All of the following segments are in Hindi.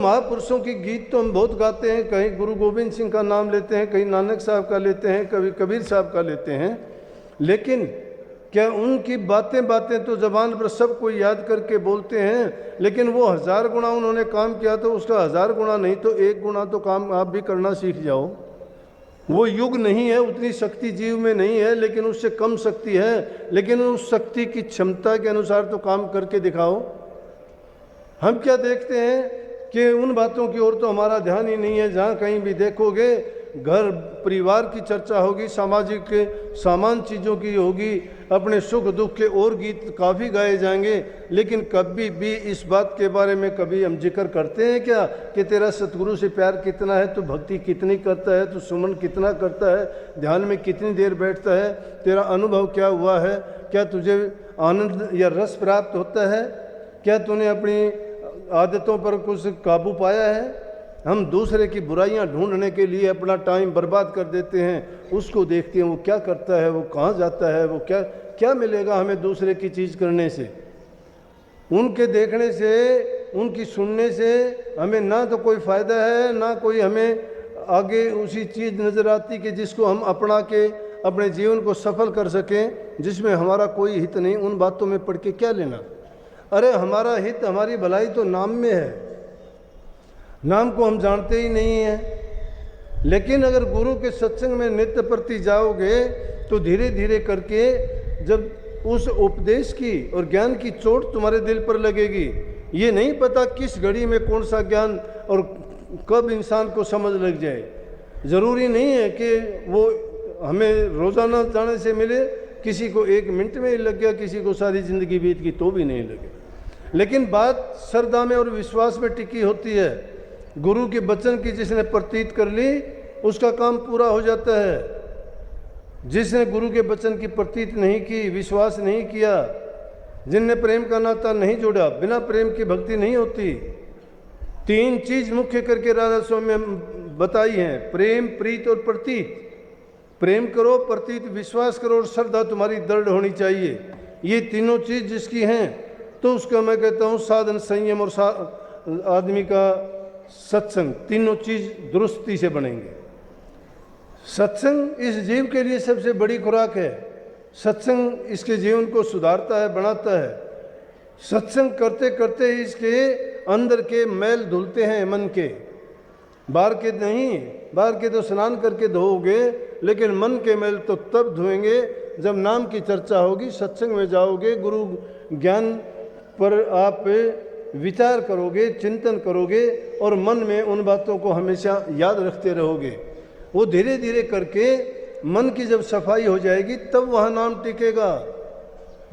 महापुरुषों की गीत तो हम बहुत गाते हैं, कहीं गुरु गोविंद सिंह का नाम लेते हैं, कहीं नानक साहब का लेते हैं, कभी कबीर साहब का लेते हैं, लेकिन क्या उनकी बातें तो जबान पर सब कोई याद करके बोलते हैं, लेकिन वो 1000 गुना उन्होंने काम किया तो उसका 1000 गुना नहीं तो 1 गुना तो काम आप भी करना सीख जाओ। वो युग नहीं है, उतनी शक्ति जीव में नहीं है, लेकिन उससे कम शक्ति है, लेकिन उस शक्ति की क्षमता के अनुसार तो काम करके दिखाओ। हम क्या देखते हैं कि उन बातों की ओर तो हमारा ध्यान ही नहीं है। जहाँ कहीं भी देखोगे घर परिवार की चर्चा होगी, सामाजिक सामान चीज़ों की होगी, अपने सुख दुख के और गीत काफ़ी गाए जाएंगे, लेकिन कभी भी इस बात के बारे में कभी हम जिक्र करते हैं क्या कि तेरा सतगुरु से प्यार कितना है, तू भक्ति कितनी करता है, तू सुमन कितना करता है, ध्यान में कितनी देर बैठता है, तेरा अनुभव क्या हुआ है, क्या तुझे आनंद या रस प्राप्त होता है, क्या तूने अपनी आदतों पर कुछ काबू पाया है। हम दूसरे की बुराइयां ढूंढने के लिए अपना टाइम बर्बाद कर देते हैं, उसको देखते हैं वो क्या करता है, वो कहाँ जाता है, वो क्या क्या मिलेगा हमें दूसरे की चीज़ करने से। उनके देखने से, उनकी सुनने से हमें ना तो कोई फ़ायदा है, ना कोई हमें आगे उसी चीज़ नज़र आती कि जिसको हम अपना के अपने जीवन को सफल कर सकें, जिसमें हमारा कोई हित नहीं। उन बातों में पढ़ के क्या लेना। अरे हमारा हित, हमारी भलाई तो नाम में है, नाम को हम जानते ही नहीं हैं। लेकिन अगर गुरु के सत्संग में नित्य प्रति जाओगे तो धीरे धीरे करके जब उस उपदेश की और ज्ञान की चोट तुम्हारे दिल पर लगेगी, ये नहीं पता किस घड़ी में कौन सा ज्ञान और कब इंसान को समझ लग जाए। ज़रूरी नहीं है कि वो हमें रोज़ाना जाने से मिले, किसी को 1 मिनट में ही लग गया, किसी को सारी ज़िंदगी बीत गई तो भी नहीं लगे। लेकिन बात श्रद्धा में और विश्वास में टिकी होती है। गुरु के वचन की जिसने प्रतीत कर ली उसका काम पूरा हो जाता है। जिसने गुरु के वचन की प्रतीत नहीं की, विश्वास नहीं किया, जिनने प्रेम का नाता नहीं जोड़ा, बिना प्रेम की भक्ति नहीं होती। 3 चीज मुख्य करके राधा स्वामी में बताई हैं, प्रेम, प्रीत और प्रतीत। प्रेम करो, प्रतीत विश्वास करो और श्रद्धा तुम्हारी दृढ़ होनी चाहिए। ये तीनों चीज जिसकी हैं तो उसका मैं कहता हूँ साधन, संयम और आदमी का सत्संग, तीनों चीज दुरुस्ती से बनेंगे। सत्संग इस जीव के लिए सबसे बड़ी खुराक है। सत्संग इसके जीवन को सुधारता है, बनाता है। सत्संग करते करते इसके अंदर के मैल धुलते हैं मन के, बाहर के नहीं। बाहर के तो स्नान करके धोओगे, लेकिन मन के मैल तो तब धोएंगे जब नाम की चर्चा होगी, सत्संग में जाओगे, गुरु ज्ञान पर आप विचार करोगे, चिंतन करोगे और मन में उन बातों को हमेशा याद रखते रहोगे। वो धीरे धीरे करके मन की जब सफाई हो जाएगी तब वहाँ नाम टिकेगा।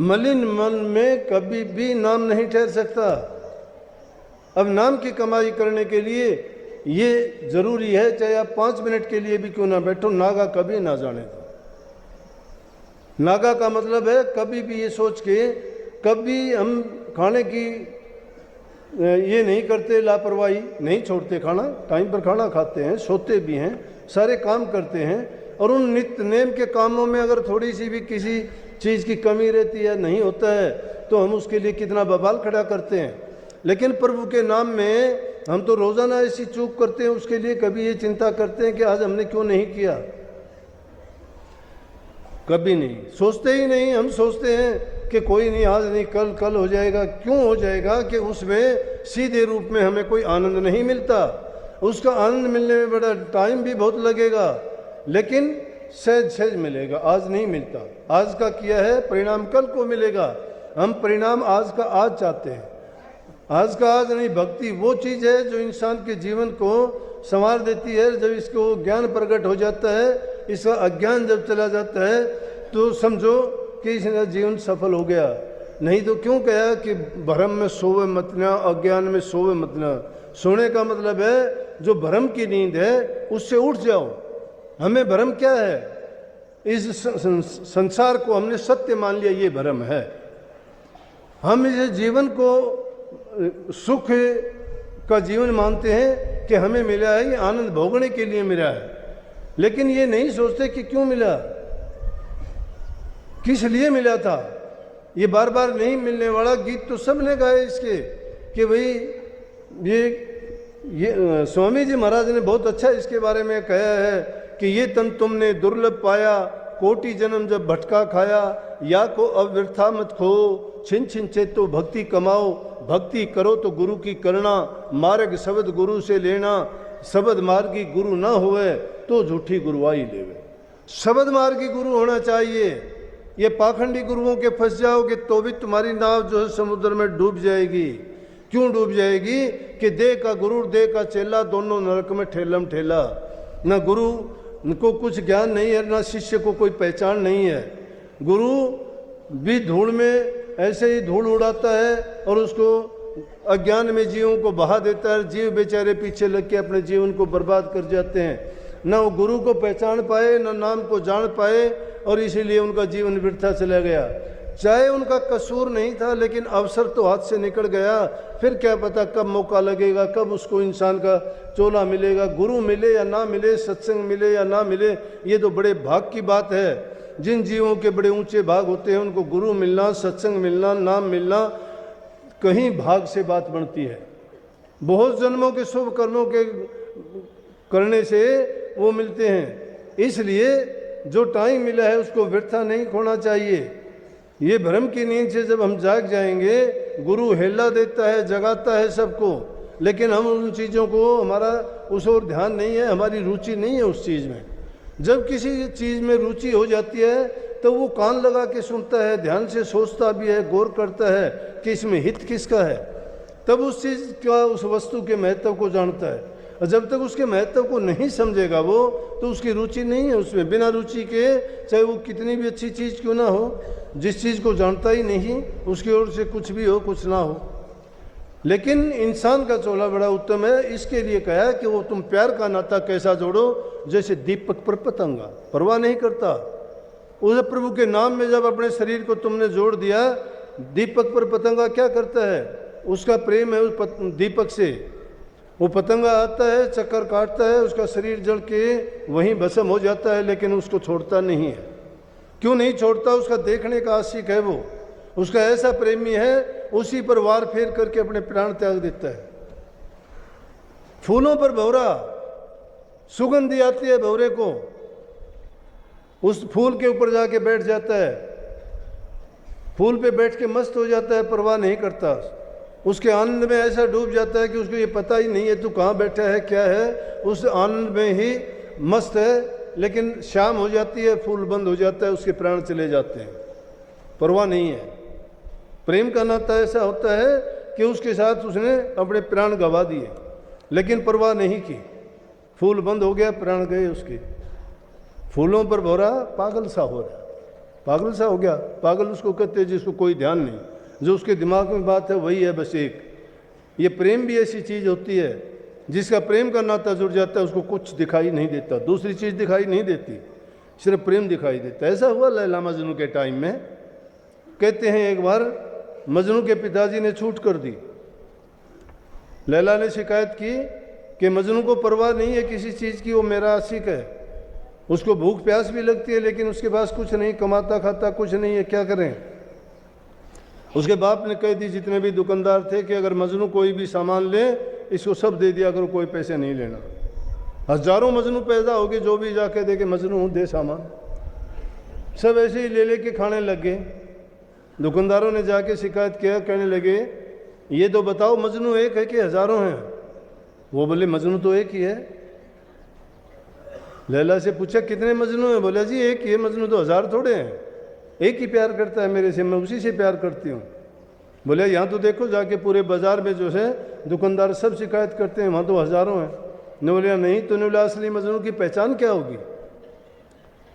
मलिन मन में कभी भी नाम नहीं ठहर सकता। अब नाम की कमाई करने के लिए ये जरूरी है, चाहे आप 5 मिनट के लिए भी क्यों ना बैठो, नागा कभी ना जाने दो। नागा का मतलब है कभी भी ये सोच के, कभी हम खाने की ये नहीं करते, लापरवाही नहीं छोड़ते खाना, टाइम पर खाना खाते हैं, सोते भी हैं, सारे काम करते हैं। और उन नित्य नेम के कामों में अगर थोड़ी सी भी किसी चीज़ की कमी रहती है, नहीं होता है, तो हम उसके लिए कितना बवाल खड़ा करते हैं। लेकिन प्रभु के नाम में हम तो रोज़ाना ऐसी चूक करते हैं, उसके लिए कभी ये चिंता करते हैं कि आज हमने क्यों नहीं किया। कभी नहीं सोचते ही नहीं। हम सोचते हैं कि कोई नहीं, आज नहीं कल, कल हो जाएगा। क्यों हो जाएगा कि उसमें सीधे रूप में हमें कोई आनंद नहीं मिलता। उसका आनंद मिलने में बड़ा टाइम भी बहुत लगेगा, लेकिन सहज सहज मिलेगा, आज नहीं मिलता। आज का किया है, परिणाम कल को मिलेगा। हम परिणाम आज का आज चाहते हैं, आज का आज नहीं। भक्ति वो चीज़ है जो इंसान के जीवन को संवार देती है। जब इसको ज्ञान प्रकट हो जाता है, इसका अज्ञान जब चला जाता है, तो समझो कि इसका जीवन सफल हो गया। नहीं तो क्यों कहा कि भ्रम में सोवे मत न, अज्ञान में सोवे मत न। सोने का मतलब है जो भ्रम की नींद है उससे उठ जाओ। हमें भ्रम क्या है? इस संसार को हमने सत्य मान लिया, ये भ्रम है। हम इस जीवन को सुख का जीवन मानते हैं कि हमें मिला है, ये आनंद भोगने के लिए मिला है। लेकिन ये नहीं सोचते कि क्यों मिला, किस लिए मिला था। ये बार बार नहीं मिलने वाला गीत तो सब ने गाए इसके कि भाई ये ये स्वामी जी महाराज ने बहुत अच्छा इसके बारे में कहा है कि ये तन तुमने दुर्लभ पाया, कोटि जन्म जब भटका खाया, या को अब व्यर्था मत खो, छिन छिन चेतो भक्ति कमाओ, भक्ति करो तो गुरु की करना, मार्ग शब्द गुरु से लेना, शब्द मार्गी गुरु ना होवे तो झूठी गुरुआई लेवे। शब्द मार्गी गुरु होना चाहिए। ये पाखंडी गुरुओं के फंस जाओगे तो भी तुम्हारी नाव जो है समुद्र में डूब जाएगी। क्यों डूब जाएगी? कि देह का गुरु देह का चेला दोनों नरक में ठेलम ठेला। न गुरु को कुछ ज्ञान नहीं है, ना शिष्य को कोई पहचान नहीं है। गुरु भी धूल में ऐसे ही धूल उड़ाता है और उसको अज्ञान में जीवों को बहा देता है। जीव बेचारे पीछे लग के अपने जीवन को बर्बाद कर जाते हैं। न वो गुरु को पहचान पाए, न नाम को जान पाए, और इसीलिए उनका जीवन व्यर्थ चला गया। चाहे उनका कसूर नहीं था, लेकिन अवसर तो हाथ से निकल गया। फिर क्या पता कब मौका लगेगा, कब उसको इंसान का चोला मिलेगा। गुरु मिले या ना मिले, सत्संग मिले या ना मिले, ये तो बड़े भाग की बात है। जिन जीवों के बड़े ऊंचे भाग होते हैं उनको गुरु मिलना, सत्संग मिलना, नाम मिलना कहीं भाग से बात बनती है। बहुत जन्मों के शुभ कर्मों के करने से वो मिलते हैं। इसलिए जो टाइम मिला है उसको व्यर्था नहीं खोना चाहिए। ये भ्रम की नींद से जब हम जाग जाएंगे, गुरु हेला देता है, जगाता है सबको, लेकिन हम उन चीज़ों को, हमारा उस ओर ध्यान नहीं है, हमारी रुचि नहीं है उस चीज़ में। जब किसी चीज़ में रुचि हो जाती है तो वो कान लगा के सुनता है, ध्यान से सोचता भी है, गौर करता है कि इसमें हित किसका है, तब उस चीज़ का, उस वस्तु के महत्व को जानता है। और जब तक उसके महत्व को नहीं समझेगा वो, तो उसकी रुचि नहीं है उसमें। बिना रुचि के चाहे वो कितनी भी अच्छी चीज़ क्यों ना हो, जिस चीज़ को जानता ही नहीं उसकी ओर से कुछ भी हो कुछ ना हो। लेकिन इंसान का चोला बड़ा उत्तम है। इसके लिए कहा कि वो तुम प्यार का नाता कैसा जोड़ो, जैसे दीपक पर पतंगा, परवाह नहीं करता। उस प्रभु के नाम में जब अपने शरीर को तुमने जोड़ दिया, दीपक पर पतंगा क्या करता है? उसका प्रेम है उस दीपक से। वो पतंगा आता है, चक्कर काटता है, उसका शरीर जल के वहीं भस्म हो जाता है, लेकिन उसको छोड़ता नहीं है। क्यों नहीं छोड़ता? उसका देखने का आशिक है वो, उसका ऐसा प्रेमी है, उसी पर वार फेर करके अपने प्राण त्याग देता है। फूलों पर भौरा, सुगंधी आती है भौरे को, उस फूल के ऊपर जाके बैठ जाता है, फूल पे बैठ के मस्त हो जाता है, परवाह नहीं करता। उसके आनंद में ऐसा डूब जाता है कि उसको ये पता ही नहीं है तू कहाँ बैठा है, क्या है, उस आनंद में ही मस्त है। लेकिन शाम हो जाती है, फूल बंद हो जाता है, उसके प्राण चले जाते हैं, परवाह नहीं है। प्रेम का नाता ऐसा होता है कि उसके साथ उसने अपने प्राण गंवा दिए, लेकिन परवाह नहीं की। फूल बंद हो गया, प्राण गए उसके। फूलों पर भौरा पागल सा हो रहा, पागल सा हो गया। पागल उसको कहते हैं जिसको कोई ध्यान नहीं, जो उसके दिमाग में बात है वही है बस एक। ये प्रेम भी ऐसी चीज़ होती है, जिसका प्रेम का नाता जुड़ जाता है उसको कुछ दिखाई नहीं देता, दूसरी चीज़ दिखाई नहीं देती, सिर्फ प्रेम दिखाई देता है। ऐसा हुआ लैला मजनू के टाइम में। कहते हैं एक बार मजनू के पिताजी ने छूट कर दी। लैला ने शिकायत की कि मजनू को परवाह नहीं है किसी चीज़ की, वो मेरा आशिक है, उसको भूख प्यास भी लगती है, लेकिन उसके पास कुछ नहीं, कमाता खाता कुछ नहीं है, क्या करें। उसके बाप ने कह दी जितने भी दुकानदार थे कि अगर मजनू कोई भी सामान ले, इसको सब दे दिया करो, कोई पैसे नहीं लेना। हजारों मजनू पैदा हो गए, जो भी जाके दे के मजनू दे सामान, सब ऐसे ही ले लेके खाने लग गए। दुकानदारों ने जाके शिकायत किया, कहने लगे ये तो बताओ मजनू एक है कि हजारों हैं? वो बोले मजनू तो एक ही है। लैला से पूछा कितने मजनू हैं? बोला जी एक ही है, मजनू तो हजार थोड़े हैं, एक ही प्यार करता है मेरे से, मैं उसी से प्यार करती हूँ। बोले यहाँ तो देखो जाके पूरे बाजार में जो है दुकानदार सब शिकायत करते हैं, वहाँ तो हजारों हैं। ने बोला नहीं, तो ने बोला असली मजनू की पहचान क्या होगी?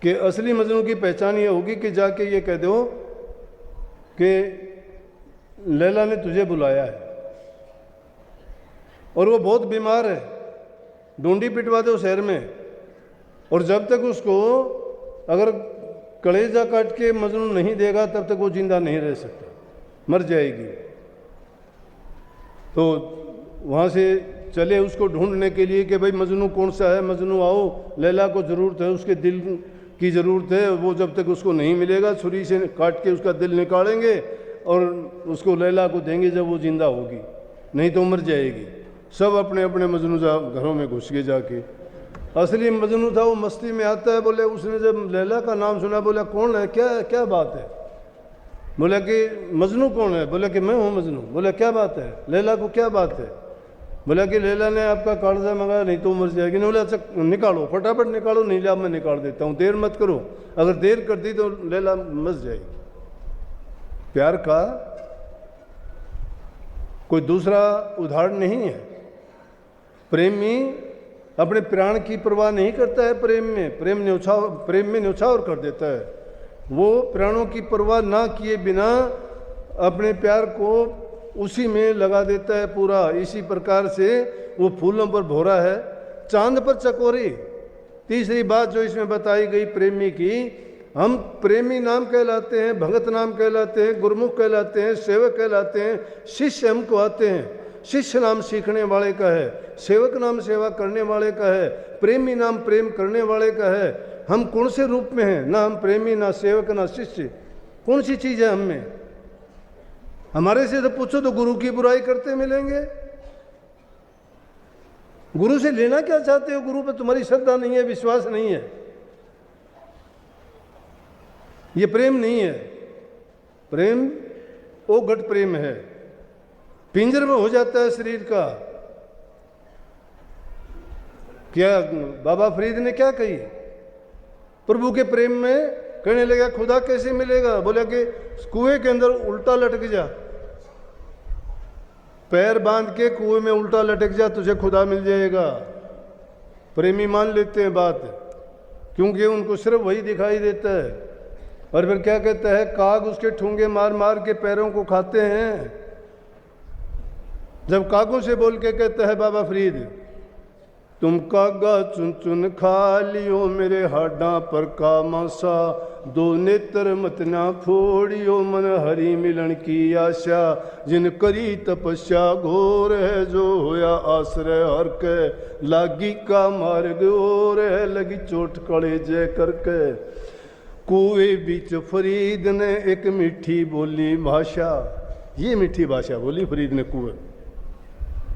कि असली मजनू की पहचान ये होगी कि जाके ये कह दो कि लैला ने तुझे बुलाया है और वो बहुत बीमार है, ढूंढी पिटवा दो शहर में, और जब तक उसको अगर कलेजा काट के मजनू नहीं देगा तब तक वो जिंदा नहीं रह सकता, मर जाएगी। तो वहाँ से चले उसको ढूंढने के लिए कि भाई मजनू कौन सा है, मजनू आओ, लैला को ज़रूरत है, उसके दिल की ज़रूरत है। वो जब तक उसको नहीं मिलेगा छुरी से काट के उसका दिल निकालेंगे और उसको लैला को देंगे जब वो ज़िंदा होगी, नहीं तो मर जाएगी। सब अपने अपने मजनू घरों में घुस गए जाके। असली मजनू था वो मस्ती में आता है, बोले उसने जब लैला का नाम सुना बोला कौन है, क्या क्या बात है? बोला कि मजनू कौन है? बोला कि मैं हूँ मजनू। बोला क्या बात है? लैला को क्या बात है? बोला कि लैला ने आपका कागजा मंगाया, नहीं तो मर जाएगी। नहीं बोला अच्छा निकालो, फटाफट निकालो, नहीं लिया मैं निकाल देता हूँ, देर मत करो, अगर देर कर दी तो लैला मर जाएगी। प्यार का कोई दूसरा उदाहरण नहीं है। प्रेमी अपने प्राण की परवाह नहीं करता है, प्रेम में न्यौछावर कर देता है। वो प्राणों की परवाह ना किए बिना अपने प्यार को उसी में लगा देता है पूरा। इसी प्रकार से वो फूलों पर भौरा है, चांद पर चकोरी। तीसरी बात जो इसमें बताई गई प्रेमी की, हम प्रेमी नाम कहलाते हैं, भगत नाम कहलाते हैं, गुरुमुख कहलाते हैं, सेवक कहलाते हैं, शिष्य हमको आते हैं। शिष्य नाम सीखने वाले का है, सेवक नाम सेवा करने वाले का है, प्रेमी नाम प्रेम करने वाले का है। हम कौन से रूप में हैं? ना हम प्रेमी, ना सेवक, ना शिष्य। कौन सी चीज़ है हम में? हमारे से तो पूछो तो गुरु की बुराई करते मिलेंगे। गुरु से लेना क्या चाहते हो? गुरु पर तुम्हारी श्रद्धा नहीं है, विश्वास नहीं है, ये प्रेम नहीं है। प्रेम ओघट प्रेम है, पिंजर में हो जाता है शरीर का। क्या बाबा फरीद ने क्या कही? प्रभु के प्रेम में कहने लगा खुदा कैसे मिलेगा? बोला कि कुएं के अंदर उल्टा लटक जा, पैर बांध के कुएं में उल्टा लटक जा, तुझे खुदा मिल जाएगा। प्रेमी मान लेते हैं बात, क्योंकि उनको सिर्फ वही दिखाई देता है। और फिर क्या कहता है, काग उसके ठूंगे मार मार के पैरों को खाते हैं। जब कागों से बोल के कहता है बाबा फरीद, तुम कागा चुन चुन खा लियो मेरे हाडा पर का मासा, दो नेत्र मत ना फोड़ियो मन हरि मिलन की आशा, जिन करी तपस्या घोर है जो होया आश्रय हर के, लागी का मार्ग और है लगी चोट कड़े जय करके। कुएं बीच फरीद ने एक मीठी बोली भाषा, ये मीठी भाषा बोली फरीद ने कुएं।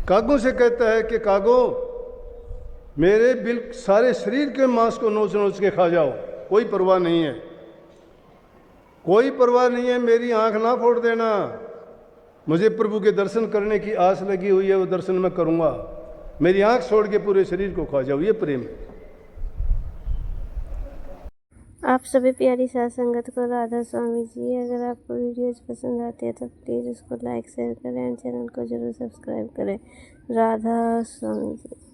कागों से कहता है कि कागों मेरे सारे शरीर के मांस को नोच नोच के खा जाओ, कोई परवाह नहीं है, कोई परवाह नहीं है, मेरी आंख ना फोड़ देना। मुझे प्रभु के दर्शन करने की आस लगी हुई है, वो दर्शन मैं करूंगा, मेरी आंख छोड़ के पूरे शरीर को खा जाओ, ये प्रेम है। आप सभी प्यारी साथ संगत को राधा स्वामी जी, अगर आपको वीडियोज पसंद आती है तो प्लीज़ उसको लाइक शेयर करें एंड चैनल को जरूर सब्सक्राइब करें। राधा स्वामी जी।